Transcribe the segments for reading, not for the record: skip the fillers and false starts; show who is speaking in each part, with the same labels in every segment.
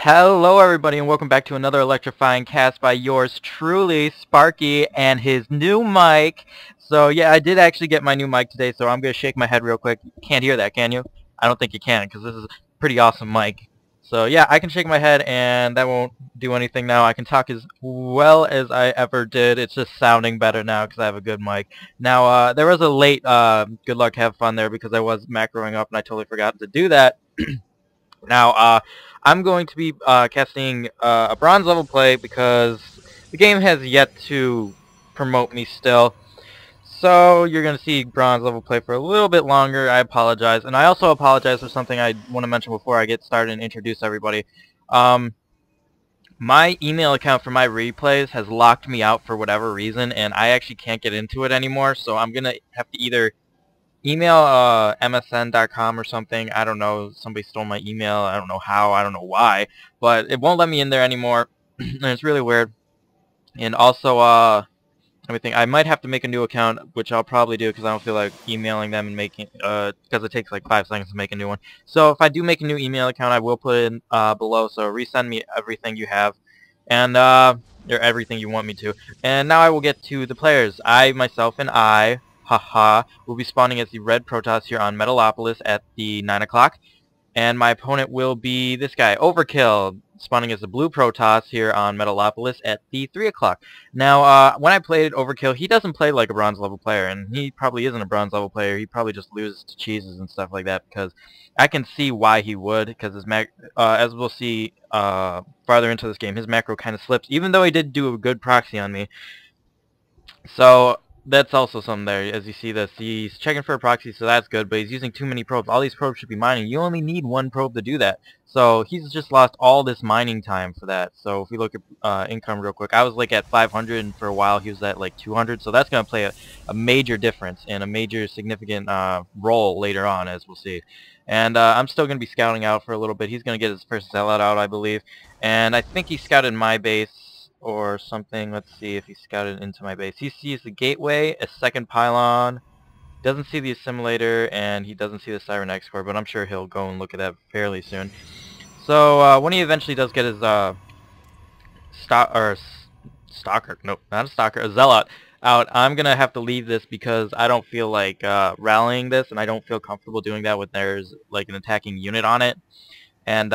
Speaker 1: Hello everybody and welcome back to another electrifying cast by yours truly, Sparky, and his new mic. So yeah, I did actually get my new mic today, so I'm going to shake my head real quick. You can't hear that, can you? I don't think you can, because this is a pretty awesome mic. So yeah, I can shake my head and that won't do anything now. I can talk as well as I ever did. It's just sounding better now because I have a good mic. Now, there was a late good luck, have fun there because I was macroing up and I totally forgot to do that. Now, I'm going to be casting a bronze level play because the game has yet to promote me still. So you're going to see bronze level play for a little bit longer. I apologize. And I also apologize for something I want to mention before I get started and introduce everybody. Um, my email account for my replays has locked me out for whatever reason, and I actually can't get into it anymore. So I'm going to have to either email msn.com or something. I don't know. Somebody stole my email. I don't know how. I don't know why. But it won't let me in there anymore. And it's really weird. And also, let me think. I might have to make a new account, which I'll probably do because I don't feel like emailing them and making, because it takes like 5 seconds to make a new one. So if I do make a new email account, I will put it in below. So resend me everything you have. And, or everything you want me to. And now I will get to the players. I, myself, and I, haha, will be spawning as the red Protoss here on Metalopolis at the 9 o'clock. And my opponent will be this guy, Overkill, spawning as the blue Protoss here on Metalopolis at the 3 o'clock. Now, when I played Overkill, he doesn't play like a bronze level player, and he probably isn't a bronze level player. He probably just loses to cheeses and stuff like that, because I can see why he would, because his as we'll see farther into this game, his macro kind of slips, even though he did do a good proxy on me. So that's also something there. As you see this, he's checking for a proxy, so that's good, but he's using too many probes. All these probes should be mining. You only need one probe to do that. So he's just lost all this mining time for that. So if we look at income real quick, I was like at 500, and for a while he was at like 200, so that's going to play a major difference and a major significant role later on, as we'll see. And I'm still going to be scouting out for a little bit. He's going to get his first sellout out, I believe. And I think he scouted my base or something. Let's see if he scouted into my base. He sees the gateway, a second pylon, doesn't see the assimilator, and he doesn't see the Siren X-Core, but I'm sure he'll go and look at that fairly soon. So when he eventually does get his stalker, nope, not a stalker, a zealot out, I'm gonna have to leave this because I don't feel like rallying this, and I don't feel comfortable doing that when there's like an attacking unit on it. And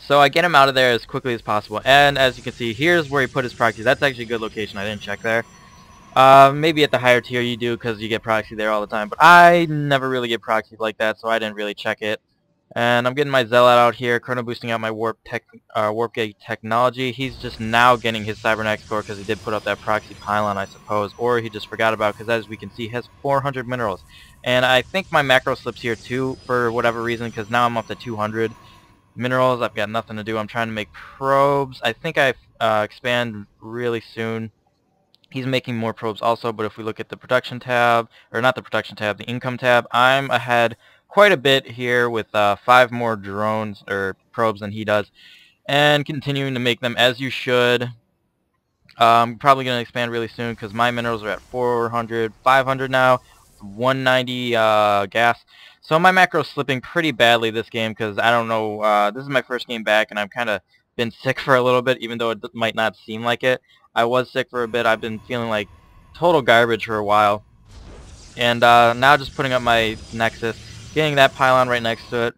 Speaker 1: so I get him out of there as quickly as possible, and as you can see, here's where he put his proxy. That's actually a good location. I didn't check there. Maybe at the higher tier you do because you get proxy there all the time, but I never really get proxy like that, so I didn't really check it. And I'm getting my Zealot out here, chrono boosting out my warp gate technology. He's just now getting his Cybernex core because he did put up that proxy pylon, I suppose, or he just forgot about it because as we can see, he has 400 minerals. And I think my macro slips here too for whatever reason because now I'm up to 200. Minerals, I've got nothing to do. I'm trying to make probes. I think I expand really soon. He's making more probes also, but if we look at the production tab, or not the production tab, the income tab, I'm ahead quite a bit here with 5 more drones, or probes than he does, and continuing to make them as you should. I'm probably going to expand really soon because my minerals are at 400, 500 now, 190 gas. So my macro's slipping pretty badly this game because I don't know, this is my first game back and I've kind of been sick for a little bit, even though it might not seem like it. I was sick for a bit. I've been feeling like total garbage for a while. And now just putting up my Nexus, getting that pylon right next to it.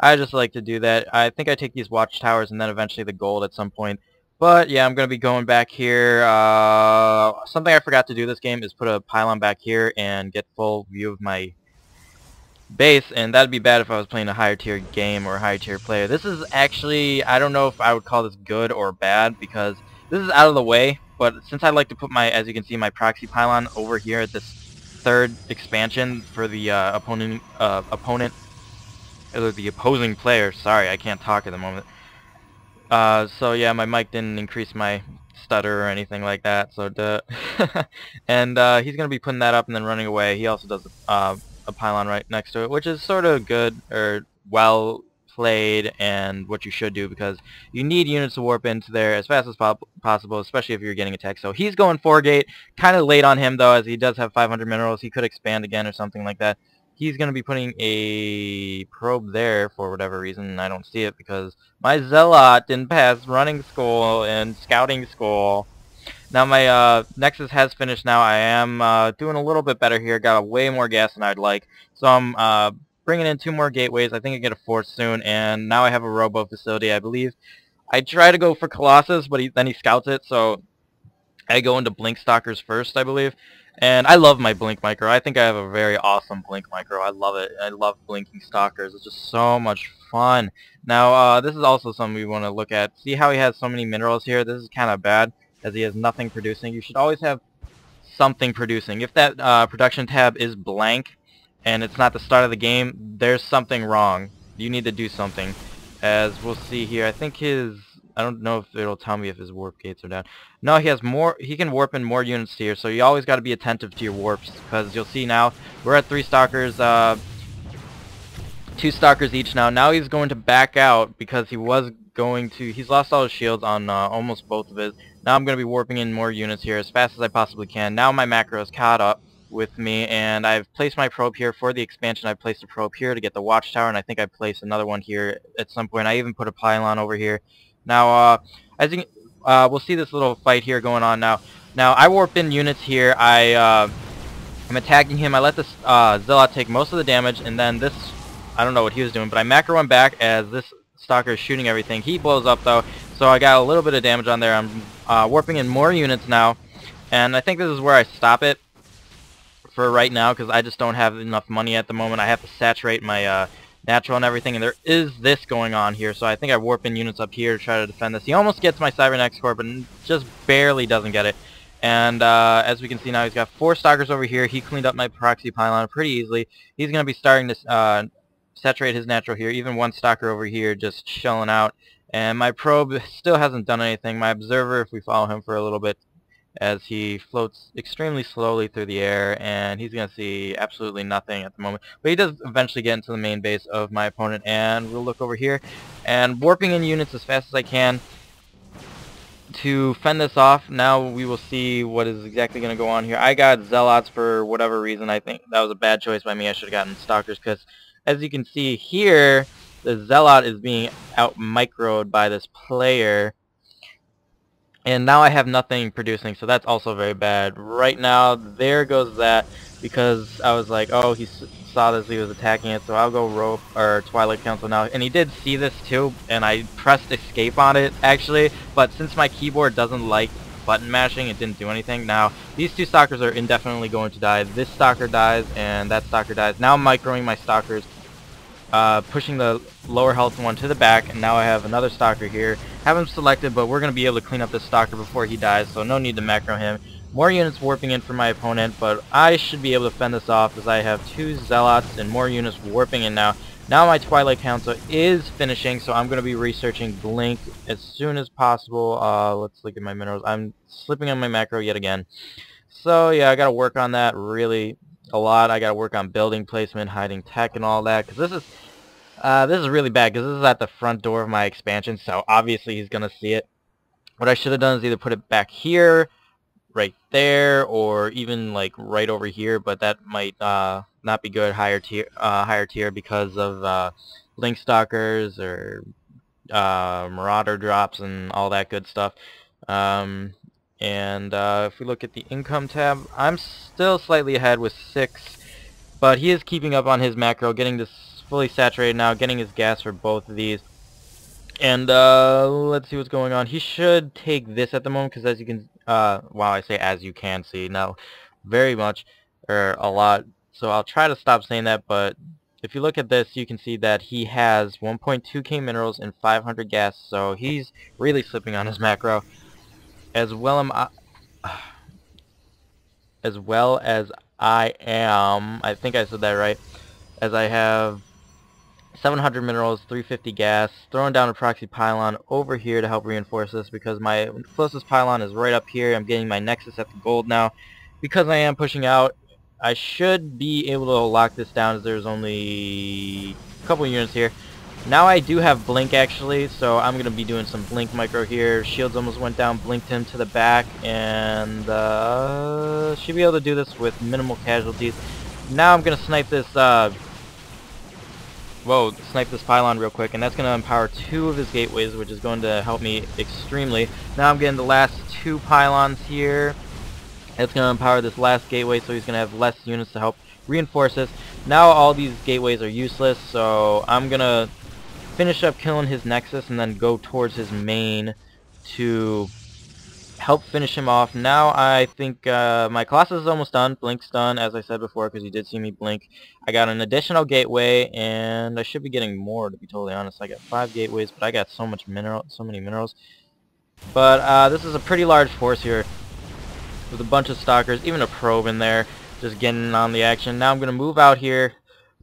Speaker 1: I just like to do that. I think I take these watchtowers and then eventually the gold at some point. But yeah, I'm going to be going back here. Something I forgot to do this game is put a pylon back here and get full view of my base, and that'd be bad if I was playing a higher tier game or a higher tier player. This is actually, I don't know if I would call this good or bad because this is out of the way, but since I like to put my, as you can see, my proxy pylon over here at this third expansion for the opponent, or the opposing player, sorry, I can't talk at the moment. So yeah, my mic didn't increase my stutter or anything like that, so duh. And he's going to be putting that up and then running away. He also does a pylon right next to it, which is sort of good, or well played, and what you should do because you need units to warp into there as fast as possible, especially if you're getting attacked. So he's going 4 gate, kind of late on him though, as he does have 500 minerals. He could expand again or something like that. he's going to be putting a probe there for whatever reason. I don't see it because my Zealot didn't pass running school and scouting school. Now my Nexus has finished now. I am doing a little bit better here. Got way more gas than I'd like. So I'm bringing in 2 more gateways. I think I get a 4th soon. And now I have a robo facility, I believe. I try to go for Colossus, but then he scouts it. So I go into Blink Stalkers first, I believe. And I love my Blink Micro. I think I have a very awesome Blink Micro. I love it. I love blinking Stalkers. It's just so much fun. Now, this is also something we want to look at. See how he has so many minerals here? This is kind of bad, as he has nothing producing. You should always have something producing. If that production tab is blank, and it's not the start of the game, there's something wrong. You need to do something. As we'll see here, I think his... I don't know if it'll tell me if his warp gates are down. No, he has more. He can warp in more units here, so you always got to be attentive to your warps, because you'll see now we're at 3 stalkers, 2 stalkers each now. Now he's going to back out because he was going to. He's lost all his shields on almost both of his. Now I'm going to be warping in more units here as fast as I possibly can. Now my macro is caught up with me, and I've placed my probe here for the expansion. I placed a probe here to get the watchtower, and I think I placed another one here at some point. I even put a pylon over here. Now, I think we'll see this little fight here going on now. Now, I warp in units here. I'm attacking him. I let this Zealot take most of the damage, and then this, I don't know what he was doing, but I macro him back as this Stalker is shooting everything. He blows up, though, so I got a little bit of damage on there. I'm warping in more units now, and I think this is where I stop it for right now, because I just don't have enough money at the moment. I have to saturate my natural and everything, and there is this going on here, so I think I warp in units up here to try to defend this. He almost gets my Cybernex core, but just barely doesn't get it. And as we can see now, he's got 4 stalkers over here. He cleaned up my proxy pylon pretty easily. He's going to be starting to saturate his natural here. Even 1 stalker over here just chilling out. And my probe still hasn't done anything. My observer, if we follow him for a little bit, as he floats extremely slowly through the air, and he's going to see absolutely nothing at the moment. But he does eventually get into the main base of my opponent, and we'll look over here, and warping in units as fast as I can to fend this off. Now we will see what is exactly going to go on here. I got Zealots for whatever reason. I think that was a bad choice by me. I should have gotten Stalkers, because as you can see here, the Zealot is being out-microed by this player. And now I have nothing producing, so that's also very bad. Right now, there goes that, because I was like, oh, he saw this, he was attacking it, so I'll go Rope, or Twilight Council now. And he did see this too, and I pressed escape on it, actually, but since my keyboard doesn't like button mashing, it didn't do anything. Now, these 2 stalkers are indefinitely going to die. This stalker dies, and that stalker dies. Now I'm microing my stalkers, pushing the lower health one to the back, and now I have another stalker here. Have him selected, but we're going to be able to clean up this stalker before he dies, so no need to macro him. More units warping in for my opponent, but I should be able to fend this off as I have 2 Zealots and more units warping in now. Now my Twilight Council is finishing, so I'm going to be researching Blink as soon as possible. Let's look at my minerals. I'm slipping on my macro yet again. So yeah, I got to work on that really a lot. I got to work on building placement, hiding tech, and all that, because this is really bad, because this is at the front door of my expansion, so obviously he's going to see it. What I should have done is either put it back here, right there, or even like right over here, but that might not be good higher tier because of Link Stalkers or Marauder drops and all that good stuff. And if we look at the income tab, I'm still slightly ahead with 6, but he is keeping up on his macro, getting this fully saturated now, getting his gas for both of these. And let's see what's going on. He should take this at the moment, because as you can, wow, I say as you can see now, very much, or a lot. So I'll try to stop saying that, but if you look at this, you can see that he has 1.2k minerals and 500 gas, so he's really slipping on his macro. As well as I am, I think I said that right, as I have 700 minerals, 350 gas, throwing down a proxy pylon over here to help reinforce this, because my closest pylon is right up here. I'm getting my Nexus at the gold now. Because I am pushing out, I should be able to lock this down, as there's only a couple units here. Now I do have Blink, actually, so I'm going to be doing some Blink micro here. Shields almost went down, blinked him to the back, and should be able to do this with minimal casualties. Now I'm gonna snipe this snipe this pylon real quick, and that's going to empower 2 of his gateways, which is going to help me extremely. Now I'm getting the last 2 pylons here. It's going to empower this last gateway, so he's going to have less units to help reinforce this. Now all these gateways are useless, so I'm going to finish up killing his nexus and then go towards his main to help finish him off. Now I think my Colossus is almost done. Blink's done, as I said before, because you did see me blink. I got an additional gateway, and I should be getting more, to be totally honest. I got 5 gateways, but I got so many minerals. But this is a pretty large force here, with a bunch of stalkers, even a probe in there, just getting on the action. Now I'm going to move out here,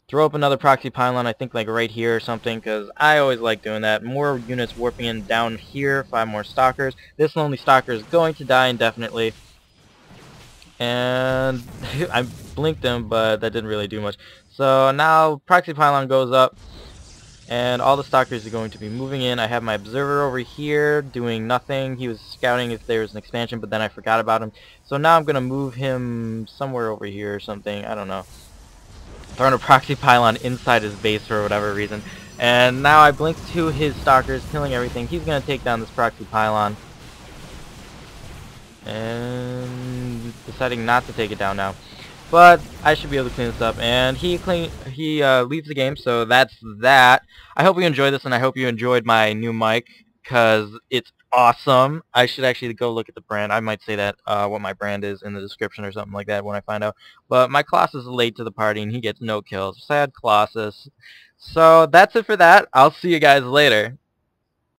Speaker 1: throw up another proxy pylon, I think like right here or something, because I always like doing that. More units warping in down here, 5 more stalkers. This lonely stalker is going to die indefinitely. And I blinked him, but that didn't really do much. So now proxy pylon goes up, and all the stalkers are going to be moving in. I have my observer over here doing nothing. He was scouting if there was an expansion, but then I forgot about him. So now I'm going to move him somewhere over here or something. I don't know. Throwing a proxy pylon inside his base for whatever reason. And now I blink to his stalkers, killing everything. He's going to take down this proxy pylon. And deciding not to take it down now. But I should be able to clean this up. And he leaves the game, so that's that. I hope you enjoyed this, and I hope you enjoyed my new mic, because it's awesome. I should actually go look at the brand. I might say that what my brand is in the description or something like that when I find out. But my Colossus is late to the party, and he gets no kills. Sad Colossus. So that's it for that. I'll see you guys later.